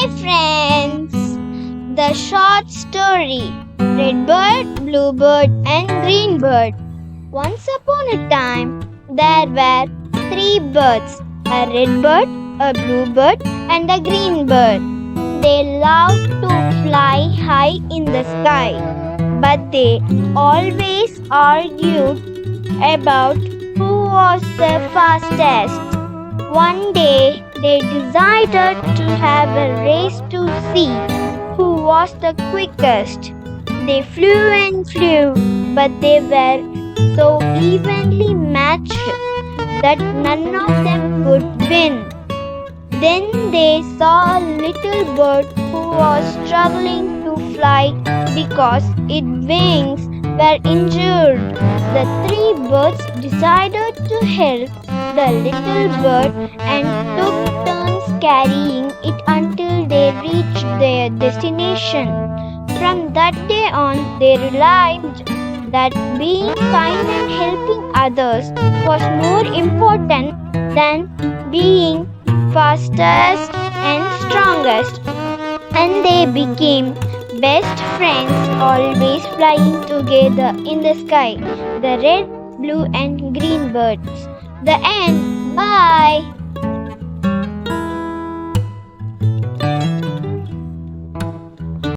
Hi friends! The short story Red Bird, Blue Bird and Green Bird. Once upon a time, there were three birds, a red bird, a blue bird and a green bird. They loved to fly high in the sky, but they always argued about who was the fastest. One day, they decided to have a race to see who was the quickest. They flew and flew, but they were so evenly matched that none of them could win. Then they saw a little bird who was struggling to fly because its wings were injured. The three birds decided to help the little bird and took turns carrying it until they reached their destination. From that day on, they realized that being kind and helping others was more important than being fastest and strongest. And they became best friends, always flying together in the sky. The red, blue, and green birds. The end. Bye.